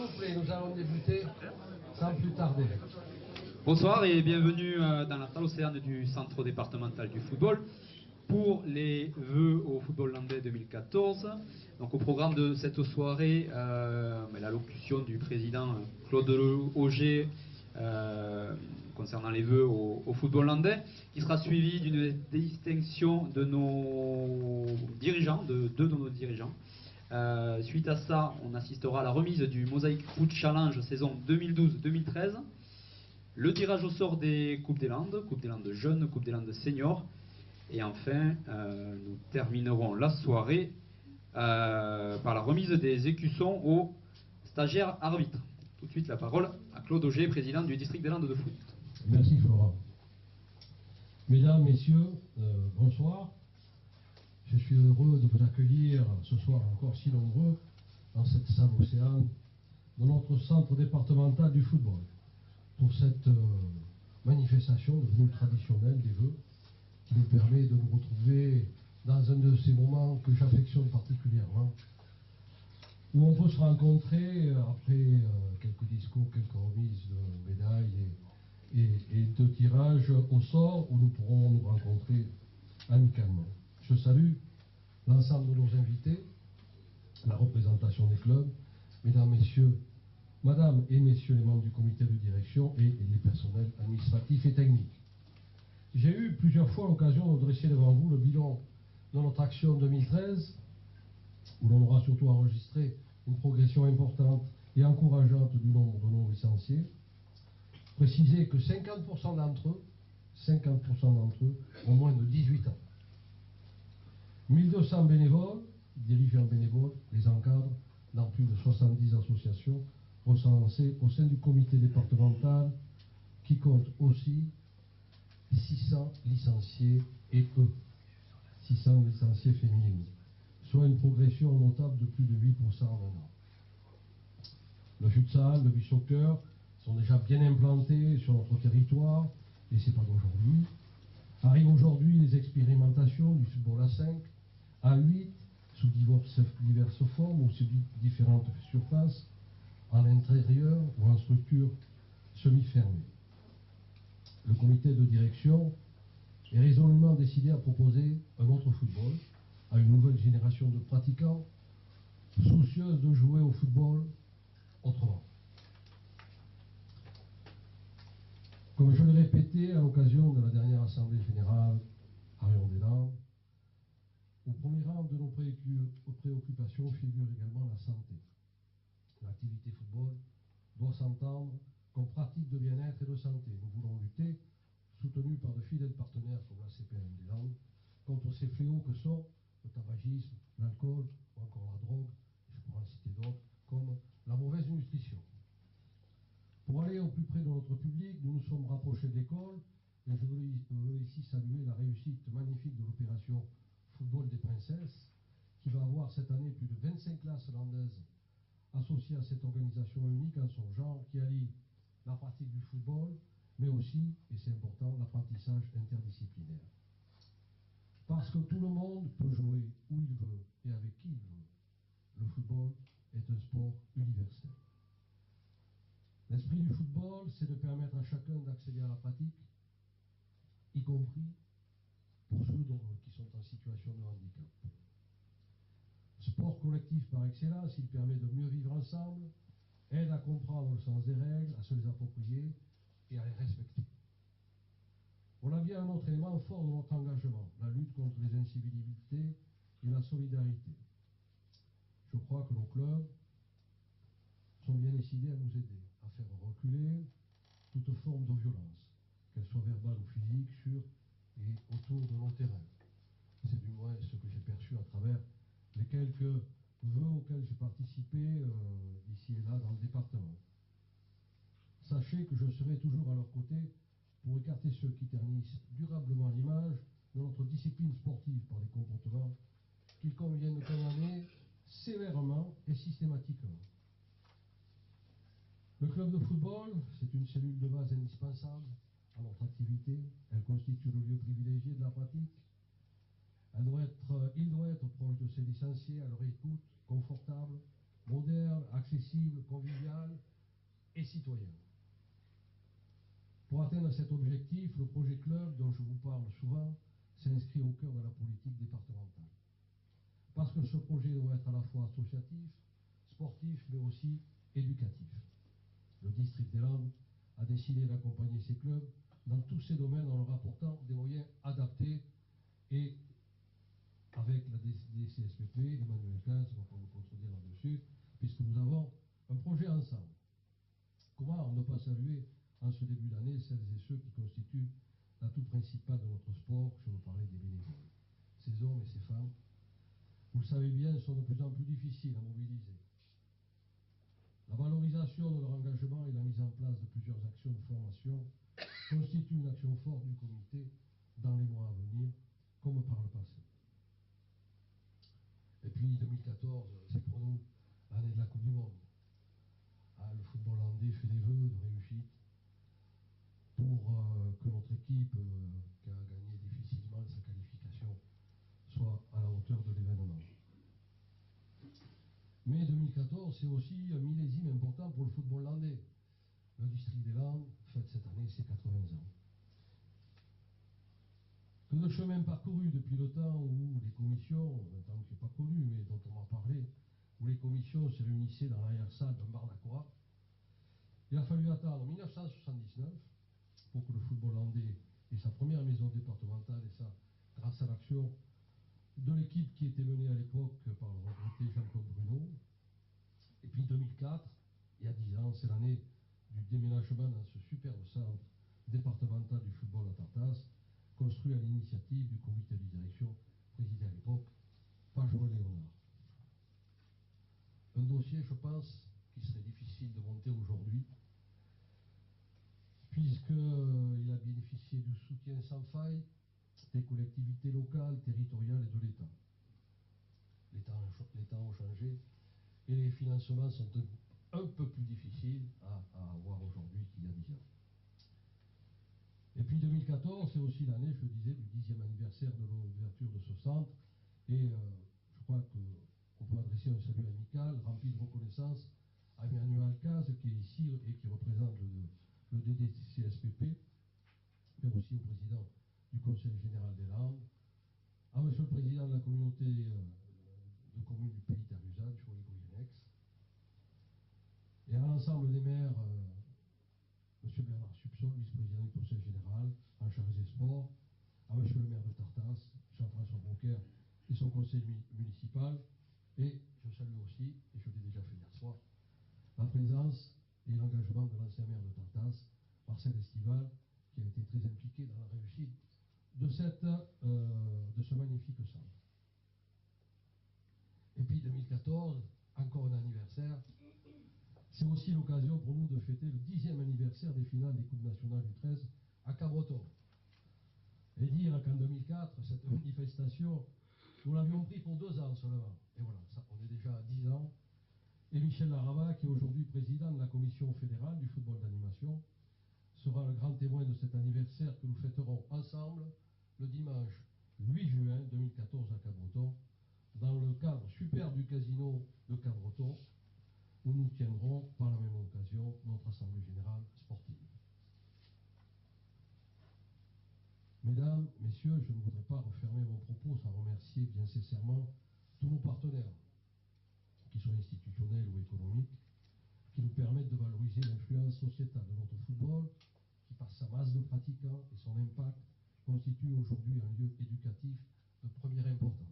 vous plaît, nous allons débuter sans plus tarder. Bonsoir et bienvenue dans la salle Océane du Centre départemental du football pour les vœux au football landais 2014. Donc au programme de cette soirée, l'allocution du président Claude Auger concernant les vœux au football landais, qui sera suivi d'une distinction de nos dirigeants, de deux de nos dirigeants. Suite à ça, on assistera à la remise du Mosaic Foot Challenge saison 2012-2013, le tirage au sort des Coupes des Landes jeunes, Coupe des Landes seniors, et enfin, nous terminerons la soirée par la remise des écussons aux stagiaires arbitres. Tout de suite la parole à Claude Auger, président du district des Landes de foot. Merci Florent. Mesdames, Messieurs, bonsoir. Je suis heureux de vous accueillir ce soir encore si nombreux dans cette salle Océane de notre centre départemental du football pour cette manifestation devenue traditionnelle des vœux qui nous permet de nous retrouver dans un de ces moments que j'affectionne particulièrement, où on peut se rencontrer après quelques discours, quelques remises de médailles et de tirages au sort, où nous pourrons nous rencontrer amicalement. Je salue l'ensemble de nos invités, la représentation des clubs, mesdames, messieurs, madame et messieurs les membres du comité de direction et les personnels administratifs et techniques. J'ai eu plusieurs fois l'occasion de dresser devant vous le bilan de notre action 2013, où l'on aura surtout enregistré une progression importante et encourageante du nombre de nos licenciés. Préciser que 50% d'entre eux ont moins de 18 ans. 1200 bénévoles, dirigeants bénévoles, les encadrent dans plus de 70 associations recensées au sein du comité départemental qui compte aussi 600 licenciés et 600 licenciés féminines, soit une progression notable de plus de 8% en un an. Le futsal, le beach soccer sont déjà bien implantés sur notre territoire, et c'est pas d'aujourd'hui. Arrivent aujourd'hui les expérimentations du football à 5, à 8, sous diverses formes ou sous différentes surfaces, en intérieur ou en structure semi-fermée. Le comité de direction est résolument décidé à proposer un autre football à une nouvelle génération de pratiquants soucieuse de jouer au football autrement. Comme je l'ai répété à l'occasion de la dernière Assemblée générale à Rion-des-Landes, au premier rang de nos préoccupations figure également la santé. L'activité football doit s'entendre comme pratique de bien-être et de santé. Nous voulons lutter, soutenus par de fidèles partenaires comme la CPM des Landes, contre ces fléaux que sont le tabagisme, l'alcool ou encore la drogue, je pourrais en citer d'autres, comme la mauvaise nutrition. Pour aller au plus près de notre public, nous nous sommes rapprochés de l'école, et je veux ici saluer la réussite magnifique de l'opération Football des Princesses, qui va avoir cette année plus de 25 classes landaises associées à cette organisation unique en son genre, qui allie la pratique du football, mais aussi, et c'est important, l'apprentissage interdisciplinaire. Parce que tout le monde peut jouer où il veut et avec qui il veut. Le football est un sport universel. L'esprit du football, c'est de permettre à chacun d'accéder à la pratique, y compris pour ceux qui sont en situation de handicap. Sport collectif par excellence, il permet de mieux vivre ensemble, aide à comprendre le sens des règles, à se les approprier et à les respecter. On a bien un autre élément fort de notre engagement, la lutte contre les incivilités et la solidarité. Je crois que nos clubs sont bien décidés à nous aider, à faire reculer toute forme de violence, qu'elle soit verbale ou physique, sur et autour de nos terrains. C'est du moins ce que j'ai perçu à travers les quelques vœux auxquels j'ai participé ici et là dans le département. Sachez que je serai toujours à leur côté pour écarter ceux qui ternissent durablement l'image de notre discipline sportive par des comportements qu'il convient de condamner sévèrement et systématiquement. Le club de football, c'est une cellule de base indispensable à notre activité. Elle constitue le lieu privilégié de la pratique. Il doit être proche de ses licenciés, à leur écoute, confortable, moderne, accessible accessible, convivial et citoyen. Pour atteindre cet objectif, le projet club dont je vous parle souvent s'inscrit au cœur de la politique départementale. Parce que ce projet doit être à la fois associatif, sportif, mais aussi éducatif. Le district des Landes a décidé d'accompagner ces clubs dans tous ces domaines en leur apportant des moyens adaptés et avec la DCSPP, Emmanuel Caz, on va pas vous contredire là-dessus, puisque nous avons un projet ensemble. Comment ne pas saluer en ce début d'année celles et ceux qui constituent l'atout principal de notre sport? Je veux parler des bénévoles. Ces hommes et ces femmes, vous le savez bien, sont de plus en plus difficiles à mobiliser. La valorisation de leur engagement et la mise en place de plusieurs actions de formation constituent une action forte du comité dans les mois à venir, comme par le passé. Et puis 2014, c'est pour nous l'année de la Coupe du Monde. Le football landais fait des vœux de réussite pour que notre équipe, qui a gagné difficilement sa qualification, soit à la hauteur de l'événement. Mais 2014, c'est aussi un millésime important pour le football landais. Le district des Landes fête cette année ses 80 ans. Que de chemin parcouru depuis le temps où les commissions, un temps qui n'est pas connu, mais dont on m'a parlé, où les commissions se réunissaient dans l'arrière-salle d'un bar d'Aqua. Il a fallu attendre 1979 pour que le football landais ait sa première maison départementale, et ça grâce à l'action de l'équipe qui était menée à l'époque par le regretté Jean-Claude Bruno. Et puis 2004, il y a 10 ans, c'est l'année du déménagement dans ce superbe centre départemental du football à Tartas, construit à l'initiative du comité de direction présidé à l'époque par Joël Léonard. Un dossier, je pense, qui serait difficile de monter aujourd'hui, puisqu'il a bénéficié du soutien sans faille des collectivités locales, territoriales et de l'État. Les temps ont changé et les financements sont un peu plus difficiles à avoir aujourd'hui qu'il y a 10 ans. Et puis 2014, c'est aussi l'année, je le disais, du 10e anniversaire de l'ouverture de ce centre. Et je crois qu'on peut adresser un salut amical, rempli de reconnaissance à Emmanuel Caz, qui est ici et qui représente le DDCSPP, mais aussi au président du Conseil général des Landes, à monsieur le président de la communauté de communes du pays Terre-Usade, Joël Goyenex, et à l'ensemble des maires, monsieur Bernard Subsol, vice-président du Conseil général, en charge des sports, à monsieur le maire de Tartas, Jean-François Bronquer, et son conseil municipal. Et je salue aussi, et je l'ai déjà fait hier soir, la présence et l'engagement de l'ancien maire de Tartas, Marcel Estival, qui a été très impliqué dans la réussite de ce magnifique centre. Et puis 2014, encore un anniversaire, c'est aussi l'occasion pour nous de fêter le 10e anniversaire des finales des Coupes nationales du 13 à Cabreton. Et dire qu'en 2004, cette manifestation, nous l'avions pris pour 2 ans seulement. Et voilà, ça, on est déjà à 10 ans. Et Michel Larava, qui est aujourd'hui président de la commission fédérale du football d'animation, sera le grand témoin de cet anniversaire que nous fêterons ensemble le dimanche 8 juin 2014 à Cabreton, dans le cadre superbe du casino de Cabreton, où nous tiendrons par la même occasion notre assemblée générale sportive. Mesdames, messieurs, je ne voudrais pas refermer mon propos sans remercier bien sincèrement tous nos partenaires, qu'ils soient institutionnels ou économiques, qui nous permettent de valoriser l'influence sociétale de notre football, qui par sa masse de pratiquants et son impact constitue aujourd'hui un lieu éducatif de première importance.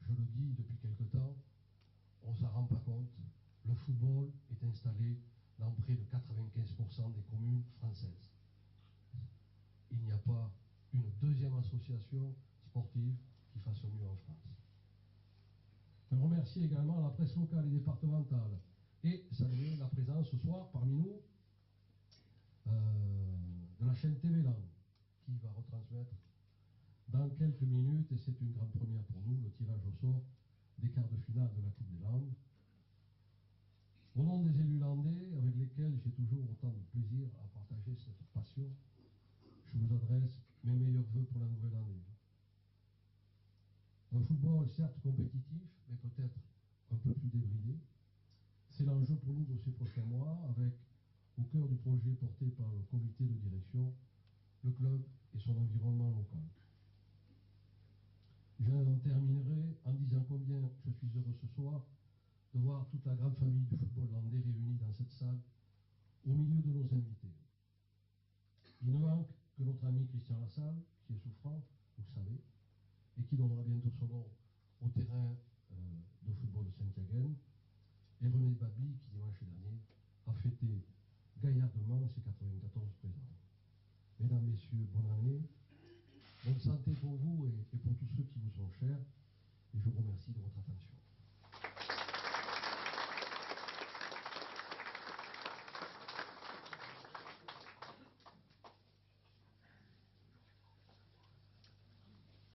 Je le dis depuis quelque temps, on ne s'en rend pas compte, le football est installé dans près de 95% des communes françaises. Il n'y a pas une deuxième association sportive qui fasse mieux en France. Je remercie également la presse locale et départementale et saluer la présence ce soir parmi nous de la chaîne TV Land, qui va retransmettre dans quelques minutes, et c'est une grande première pour nous, le tirage au sort des quarts de finale de la Coupe des Landes. Au nom des élus landais, avec lesquels j'ai toujours autant de plaisir à partager cette passion, je vous adresse mes meilleurs vœux pour la nouvelle année. Un football certes compétitif, mais peut-être un peu plus débridé. C'est l'enjeu enjeux pour nous de ces prochains mois, avec au cœur du projet porté par le comité de direction, le club et son environnement local. Je terminerai en disant combien je suis heureux ce soir de voir toute la grande famille du football landais réunie dans cette salle, au milieu de nos invités. Il ne manque que notre ami Christian Lassalle, qui est souffrant, vous le savez, et qui donnera bientôt son nom au terrain de football de Saint-Yaguen, et René Babi, qui dimanche dernier a fêté gaillardement ses 94 présents. Mesdames, Messieurs, bonne année, bonne santé pour vous et pour tous ceux qui vous sont chers.